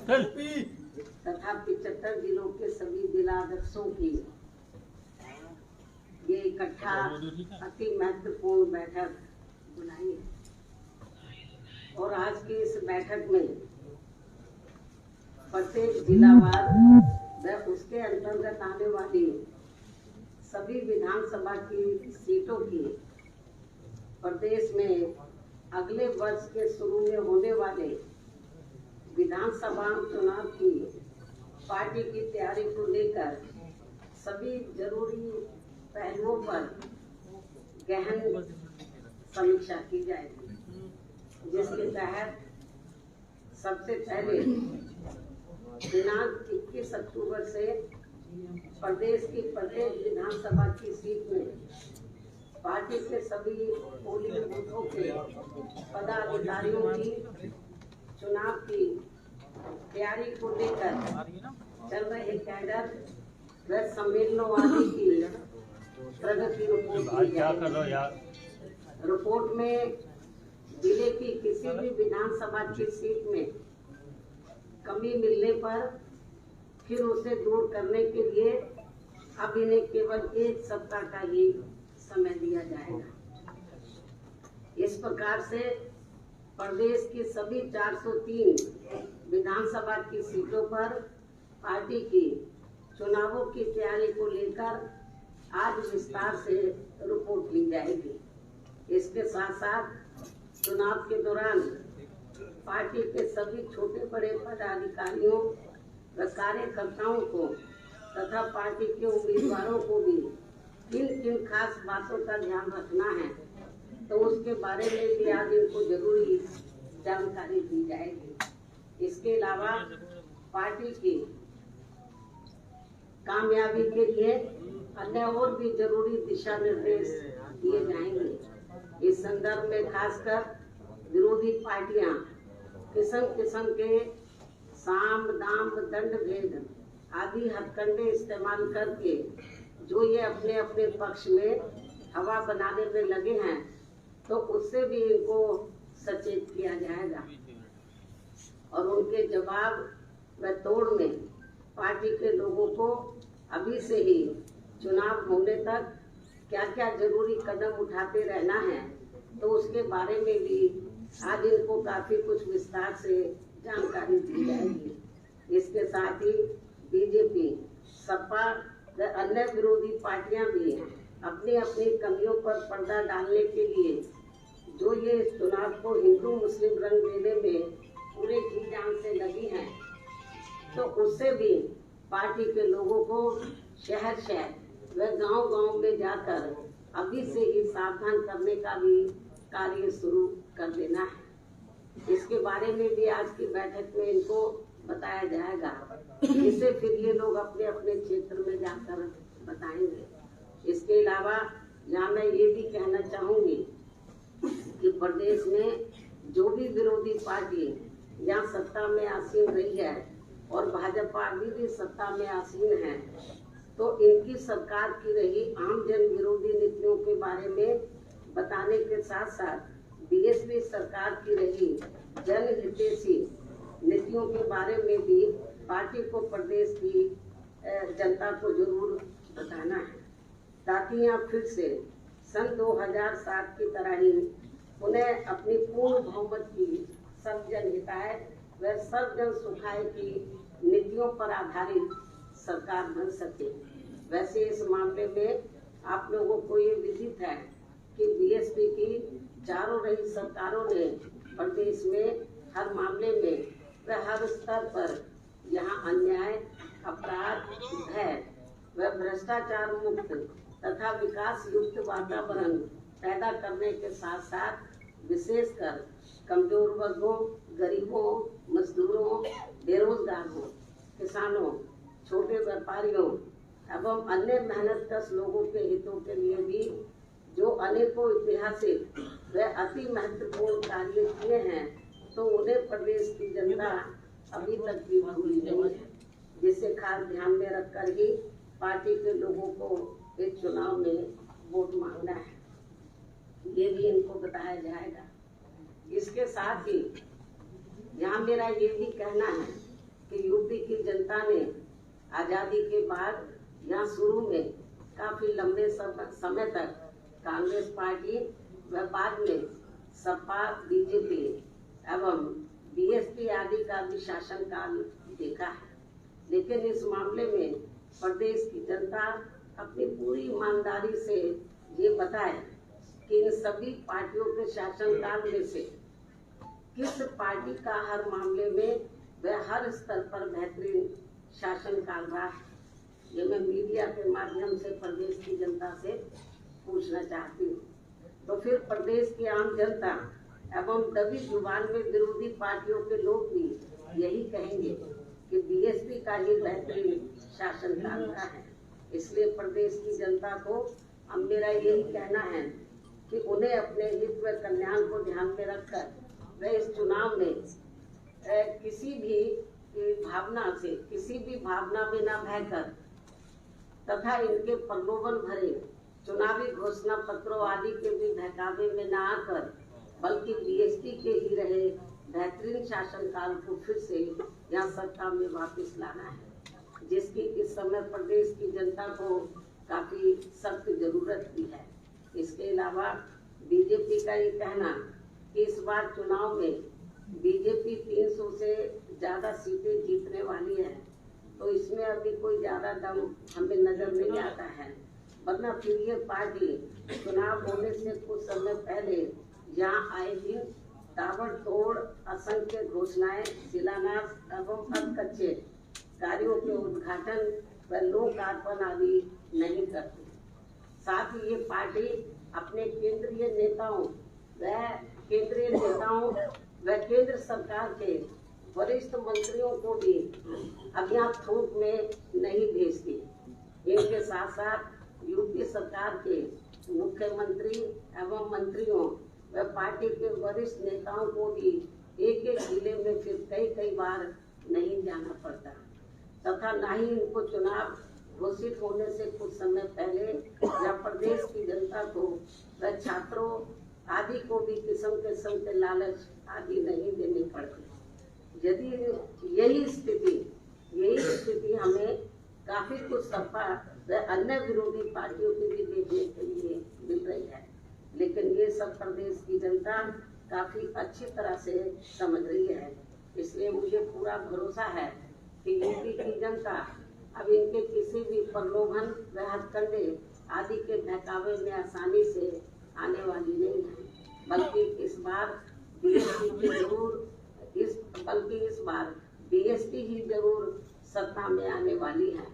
तथा 75 जिलों के सभी जिलाध्यक्षों की ये इकट्ठा अति महत्वपूर्ण बैठक बुलाई है। और आज की इस बैठक में प्रत्येक जिलावार व उसके अंतर्गत आने वाली सभी विधानसभा की सीटों की प्रदेश में अगले वर्ष के शुरू में होने वाले विधानसभा चुनाव की पार्टी की तैयारी को लेकर सभी जरूरी पहलुओं पर गहन समीक्षा की जाएगी, जिसके तहत सबसे पहले दिनांक 21 अक्टूबर से प्रदेश की प्रत्येक विधानसभा की सीट में पार्टी के सभी पोलिंग बूथों के पदाधिकारियों की चुनाव की तैयारी को लेकर चल रहे कैडर व सम्मेलनों आदि की प्रगति रिपोर्ट में जिले की किसी भी विधानसभा की सीट में कमी मिलने पर फिर उसे दूर करने के लिए अब इन्हें केवल 1 सप्ताह का ही समय दिया जाएगा। इस प्रकार से प्रदेश की सभी 403 विधानसभा की सीटों पर पार्टी की चुनावों की तैयारी को लेकर आज विस्तार से रिपोर्ट ली जाएगी। इसके साथ साथ चुनाव के दौरान पार्टी के सभी छोटे बड़े पदाधिकारियों व कार्यकर्ताओं को तथा पार्टी के उम्मीदवारों को भी किन किन खास बातों का ध्यान रखना है, तो उसके बारे में भी आज इनको जरूरी जानकारी दी जाएगी। इसके अलावा पार्टी की कामयाबी के लिए अन्य और भी जरूरी दिशा निर्देश दिए जाएंगे। इस संदर्भ में खासकर विरोधी पार्टियां किस्म किस्म के साम दाम दंड भेद आदि हथकंडे इस्तेमाल करके जो ये अपने अपने पक्ष में हवा बनाने में लगे हैं, तो उससे भी इनको सचेत किया जाएगा और उनके जवाब व तोड़ में पार्टी के लोगों को अभी से ही चुनाव होने तक क्या क्या जरूरी कदम उठाते रहना है, तो उसके बारे में भी आज इनको काफी कुछ विस्तार से जानकारी दी जाएगी। इसके साथ ही बीजेपी, सपा व अन्य विरोधी पार्टियां भी अपनी अपनी कमियों पर पर्दा डालने के लिए जो ये चुनाव को हिंदू मुस्लिम रंग देने में पूरे जी जान से लगी हैं, तो उससे भी पार्टी के लोगों को शहर शहर व गांव गांव में जाकर अभी से ही सावधान करने का भी कार्य शुरू कर देना है। इसके बारे में भी आज की बैठक में इनको बताया जाएगा, जिससे फिर ये लोग अपने अपने क्षेत्र में जाकर बताएंगे। इसके अलावा यहाँ मैं ये भी कहना चाहूंगी कि प्रदेश में जो भी विरोधी पार्टी यहाँ सत्ता में आसीन रही है और भाजपा अभी भी सत्ता में आसीन है, तो इनकी सरकार की रही आम जन विरोधी नीतियों के बारे में बताने के साथ साथ बीएसपी सरकार की रही जन हितैषी नीतियों के बारे में भी पार्टी को प्रदेश की जनता को जरूर बताना है, ताकि यहाँ फिर से सन 2007 की तरह ही उन्हें अपनी पूर्ण बहुमत की सब जन हिताय व सब जन सुखाय की नीतियों पर आधारित सरकार बन सके। वैसे इस मामले में आप लोगों को ये विदित है कि बीएसपी की चारों रही सरकारों ने प्रदेश में हर मामले में व हर स्तर पर यहाँ अन्याय, अपराध, भय व भ्रष्टाचार मुक्त तथा विकास युक्त वातावरण पैदा करने के साथ साथ विशेषकर कमजोर वर्गों, गरीबों, मजदूरों, बेरोजगारों, किसानों, छोटे व्यापारियों एवं अन्य मेहनतकश लोगों के हितों के लिए भी जो अनेकों ऐतिहासिक व अति महत्वपूर्ण कार्य किए हैं, तो उन्हें प्रदेश की जनता अभी तक भी भूली नहीं है, जिसे खास ध्यान में रखकर ही पार्टी के लोगों को इस चुनाव में वोट मांगना है, ये भी इनको बताया जाएगा। इसके साथ ही यहाँ मेरा ये भी कहना है आजादी के बाद यहाँ शुरू में काफी लंबे समय तक कांग्रेस पार्टी व बाद में सपा, बीजेपी एवं बीएसपी आदि का भी शासनकाल देखा है। लेकिन इस मामले में प्रदेश की जनता अपनी पूरी ईमानदारी से ये बताए कि इन सभी पार्टियों के शासनकाल में से किस पार्टी का हर मामले में व हर स्तर पर बेहतरीन शासनकाल रहा। ये मैं मीडिया के माध्यम से प्रदेश की जनता से पूछना चाहती हूँ। तो फिर प्रदेश की आम जनता एवं दबी जुबान में विरोधी पार्टियों के लोग भी यही कहेंगे कि बीएसपी का ही बेहतरीन शासनकाल रहा है। इसलिए प्रदेश की जनता को अब मेरा यही कहना है कि उन्हें अपने हित व कल्याण को ध्यान में रखकर वे इस चुनाव में किसी भी भावना से, किसी भी भावना में न बहकर तथा इनके प्रलोभन भरे चुनावी घोषणा पत्रों आदि के भी बहकावे में न आकर बल्कि बीएसपी के ही रहे बेहतरीन शासनकाल को फिर से यहाँ सत्ता में वापस लाना है, जिसकी इस समय प्रदेश की जनता को काफी सख्त जरूरत भी है। इसके अलावा बीजेपी का ये कहना कि इस बार चुनाव में बीजेपी 300 से ज्यादा सीटें जीतने वाली है, तो इसमें अभी कोई ज्यादा दम हमें नजर नहीं आता है। वरना फिर ये पार्टी चुनाव होने से कुछ समय पहले यहाँ आए दिन ताबड़तोड़ असंख्य घोषणाएं, शिलान्यास एवं अधकच्चे कार्यों के उद्घाटन व लोकार्पण आदि नहीं करती। साथ ही ये पार्टी अपने केंद्रीय नेताओं व केंद्र सरकार के वरिष्ठ मंत्रियों को भी अज्ञात थोक में नहीं भेजती। इनके साथ साथ यूपी सरकार के मुख्यमंत्री एवं मंत्रियों व पार्टी के वरिष्ठ नेताओं को भी एक एक जिले में फिर कई बार नहीं जाना पड़ता, तथा न ही इनको चुनाव घोषित होने से कुछ समय पहले या प्रदेश की जनता को व छात्रों आदि को भी किस्म के लालच आदि नहीं देने पड़ते। यदि यही स्थिति हमें काफी कुछ सपा व अन्य विरोधी पार्टियों की भी देखने के लिए मिल रही है, लेकिन ये सब प्रदेश की जनता काफी अच्छी तरह से समझ रही है। इसलिए मुझे पूरा भरोसा है कि यूपी की जनता अब इनके किसी भी प्रलोभन व हथकंडे आदि के बहकावे में आसानी से आने वाली नहीं है, बल्कि इस बार बीएसपी ही जरूर सत्ता में आने वाली है।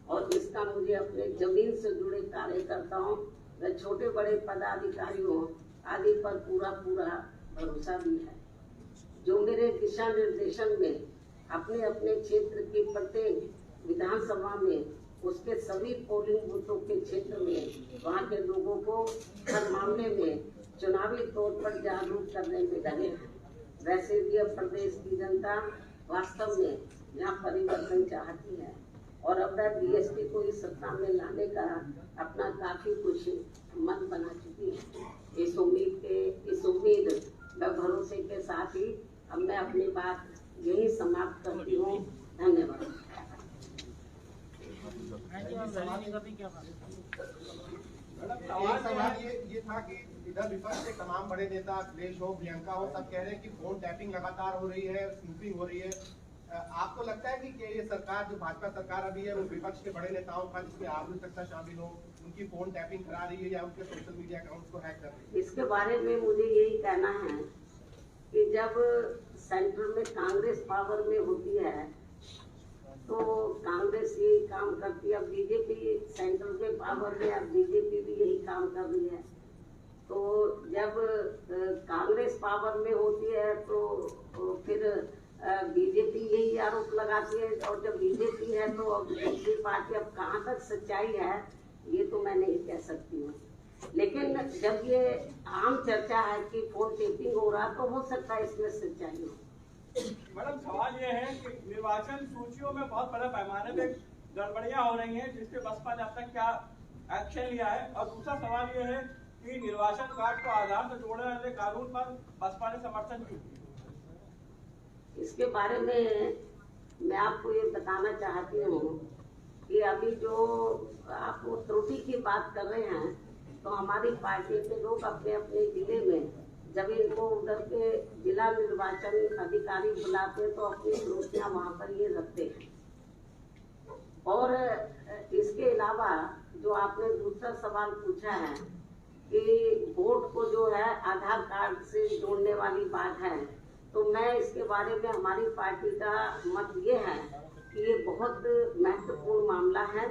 और इसका मुझे अपने जमीन से जुड़े कार्यकर्ताओं व छोटे बड़े पदाधिकारियों आदि पर पूरा भरोसा भी है, जो मेरे दिशा निर्देशन में अपने अपने क्षेत्र की प्रत्येक विधानसभा में उसके सभी पोलिंग बूथों के क्षेत्र में वहाँ के लोगों को हर मामले में चुनावी तौर पर जागरूक करने में लगे हैं। वैसे भी अब प्रदेश की जनता वास्तव में यहाँ परिवर्तन चाहती है और अब बीएसपी को इस सत्ता में लाने का अपना काफी कुछ मन बना चुकी है। इस उम्मीद व भरोसे के साथ ही अब मैं अपनी बात यही समाप्त करती हूँ। धन्यवाद। सवाल ये था कि इधर विपक्ष के तमाम बड़े नेता अखिलेश हो, प्रियंका हो, सब कह रहे हैं कि फोन टैपिंग लगातार हो रही है, स्नूपिंग हो रही है। आपको लगता है कि ये सरकार जो भाजपा सरकार अभी है वो विपक्ष के बड़े नेताओं का, जिसमें आप भी सकता शामिल हो, उनकी फोन टैपिंग करा रही है या उनके सोशल मीडिया अकाउंट्स को हैक कर रही है? इसके बारे में मुझे यही कहना है कि जब सेंटर में कांग्रेस पावर में होती है तो कांग्रेस यही काम करती है। अब बीजेपी सेंटर में पावर में, अब बीजेपी भी यही काम कर रही है। तो जब कांग्रेस पावर में होती है तो फिर बीजेपी यही आरोप लगाती है, और जब बीजेपी है तो अब दूसरी पार्टी, अब कहाँ तक सच्चाई है ये तो मैं नहीं कह सकती हूँ। लेकिन जब ये आम चर्चा है कि फोन टेपिंग हो रहा तो हो सकता है इसमें सच्चाई हो। मैडम, सवाल ये है कि निर्वाचन सूचियों में बहुत बड़े पैमाने पे गड़बड़ियां हो रही हैं, जिसके बसपा ने अब तक क्या एक्शन लिया है? और दूसरा सवाल ये है कि निर्वाचन कार्ड को आधार से जोड़ने वाले कानून पर बसपा ने समर्थन क्यों किया? इसके बारे में मैं आपको ये बताना चाहती हूँ कि अभी जो आप वो त्रुटि की बात कर रहे हैं, तो हमारी पार्टी के लोग अपने अपने जिले में जब इनको उधर के जिला निर्वाचन अधिकारी बुलाते हैं तो अपनी त्रुटियां वहाँ पर ये रखते हैं। और इसके अलावा जो आपने दूसरा सवाल पूछा है कि वोट को जो है आधार कार्ड से जोड़ने वाली बात है, तो मैं इसके बारे में हमारी पार्टी का मत ये है कि ये बहुत महत्वपूर्ण मामला है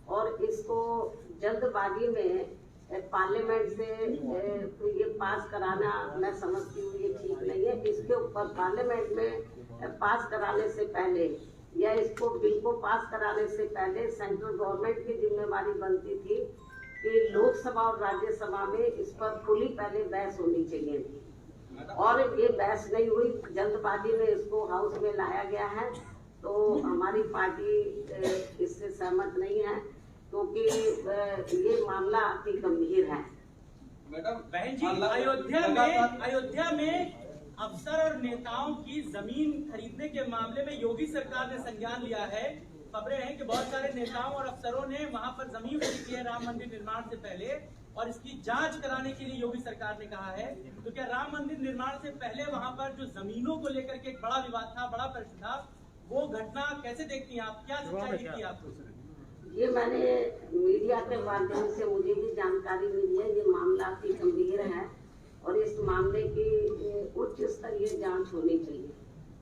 और इसको जल्दबाजी में पार्लियामेंट से ये पास कराना मैं समझती हूँ ये ठीक नहीं है। इसके ऊपर पार्लियामेंट में पास कराने से पहले या इसको बिल को पास कराने से पहले सेंट्रल गवर्नमेंट की जिम्मेवारी बनती थी कि लोकसभा और राज्यसभा में इस पर खुली पहले बहस होनी चाहिए थी, और ये बहस नहीं हुई, जल्दबाजी में इसको हाउस में लाया गया है। तो हमारी पार्टी इससे सहमत नहीं है क्योंकि ये मामला अति गंभीर है। मैडम बहन जी, अयोध्या में अफसर और नेताओं की जमीन खरीदने के मामले में योगी सरकार ने संज्ञान लिया है। खबरें हैं कि बहुत सारे नेताओं और अफसरों ने वहां पर जमीन खरीदी है राम मंदिर निर्माण से पहले, और इसकी जांच कराने के लिए योगी सरकार ने कहा है। तो क्या राम मंदिर निर्माण से पहले वहां पर जो जमीनों को लेकर के एक बड़ा विवाद था, बड़ा प्रश्न था, वो घटना कैसे देखती हैं आप? क्या सच्चाई दिखती है आपको? ये मैंने मीडिया के माध्यम से मुझे भी जानकारी मिली है, ये मामला अति गंभीर है और इस मामले की उच्च स्तरीय जांच होनी चाहिए।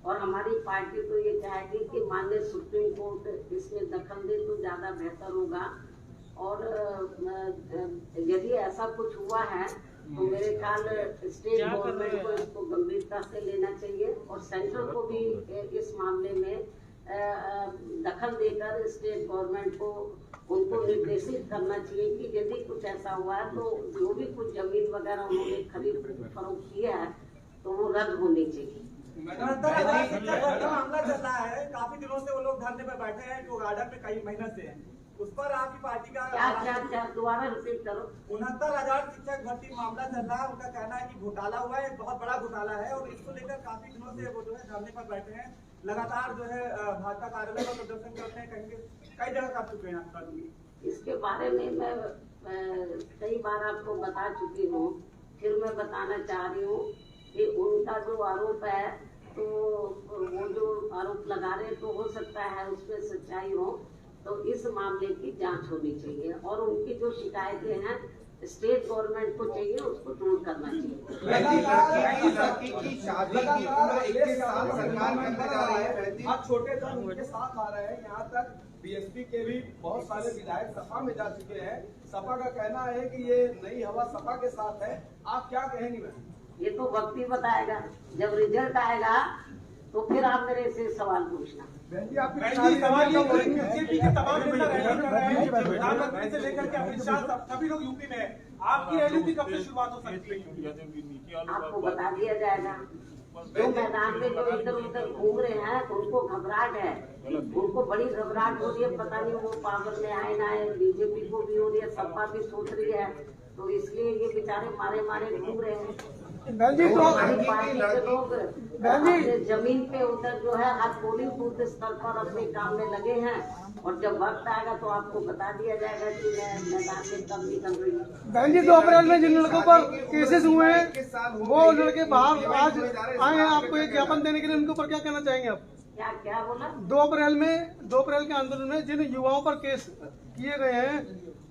और हमारी पार्टी तो ये चाहेगी कि माननीय सुप्रीम कोर्ट इसमें दखल दे तो ज्यादा बेहतर होगा। और यदि ऐसा कुछ हुआ है तो मेरे ख्याल स्टेट गवर्नमेंट को इसको गंभीरता से लेना चाहिए और सेंट्रल को भी इस मामले में दखल देकर स्टेट गवर्नमेंट को उनको निर्देशित करना चाहिए कि यदि कुछ ऐसा हुआ है तो जो भी कुछ जमीन वगैरह उन्होंने खरीद फरोख्त किया है तो वो रद्द होनी चाहिए। मामला चल रहा है, काफी दिनों से वो लोग धरने पर बैठे हैं जो गार्डन में कई महीने से हैं। उस पर आपकी पार्टी का क्या दोबारा रिपीट करो। 69,000 शिक्षक भर्ती मामला चल रहा है, उनका कहना है कि घोटाला हुआ है, बहुत बड़ा घोटाला है और इसको लेकर काफी दिनों से वो जो है धरने पर बैठे हैं। लगातार जो है भाजपा कार्यालय का प्रदर्शन करते हैं, कई जगह कर चुके हैं। इसके बारे में मैं कई बार आपको बता चुकी हूँ, फिर मैं बताना चाह रही हूँ कि उनका जो आरोप है तो वो जो आरोप लगा रहे तो हो सकता है उसमें सच्चाई हो, तो इस मामले की जांच होनी चाहिए और उनकी जो शिकायतें हैं स्टेट गवर्नमेंट को चाहिए उसको दूर करना चाहिए। आज छोटे दल उनके साथ आ रहे हैं, यहाँ तक बीएसपी के भी बहुत सारे विधायक सपा में जा चुके हैं। सपा का कहना है कि ये नई हवा सपा के साथ है, आप क्या कहेंगी मैम? ये तो वक्त ही बताएगा, जब रिजल्ट आएगा तो फिर आप मेरे से सवाल पूछना। बीजेपी के तमाम नेता रैली कर रहे हैं, प्रधानमंत्री से लेकर के अमित शाह सभी लोग यूपी में हैं। आपकी रैली की कब से शुरुआत हो सकती है? आपको बता दिया जाएगा। जो मैदान में जो इधर उधर घूम रहे हैं उनको घबराहट है, उनको बड़ी घबराहट हो रही है, पता नहीं वो पावर में आए ना आए। बीजेपी को भी हो रही है, सपा भी सोच रही है, तो इसलिए ये बेचारे मारे मारे घूम रहे हैं। हमारी पार्टी के लोग अपने जमीन पे उधर जो है हर पोलिंग बूथ स्तर पर अपने काम में लगे हैं और जब वक्त आएगा तो आपको बता दिया जाएगा कि मैं मैदान में कब निकल रही हूँ। बहन जी, 2 अप्रैल में जिन लड़कों पर केसेस हुए हैं वो लड़के बाहर आज आए हैं, आपको एक ज्ञापन देने के लिए उनके ऊपर क्या कहना चाहेंगे आप? क्या बोला? 2 अप्रैल के आंदोलन में जिन युवाओं पर केस किए गए हैं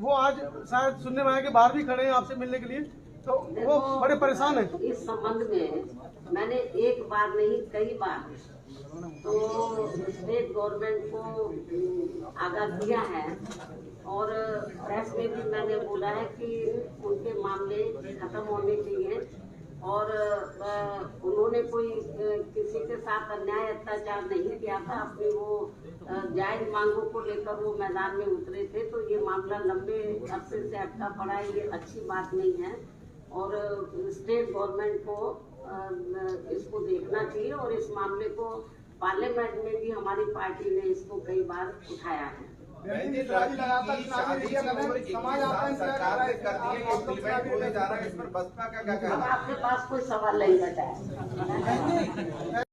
वो आज शायद सुनने में आया कि बाहर भी खड़े हैं आपसे मिलने के लिए, तो वो बड़े परेशान हैं। इस संबंध में मैंने एक बार नहीं कई बार तो स्टेट गवर्नमेंट को आगाह किया है और प्रेस में भी मैंने बोला है कि उनके मामले खत्म होने चाहिए और उन्होंने कोई किसी के साथ अन्याय अत्याचार नहीं किया था। अपनी वो जायज मांगों को लेकर वो मैदान में उतरे थे, तो ये मामला लंबे अरसे से अटका पड़ा है, ये अच्छी बात नहीं है और स्टेट गवर्नमेंट को इसको देखना चाहिए और इस मामले को पार्लियामेंट में भी हमारी पार्टी ने इसको कई बार उठाया है। अब आपके पास कोई सवाल नहीं बचा है।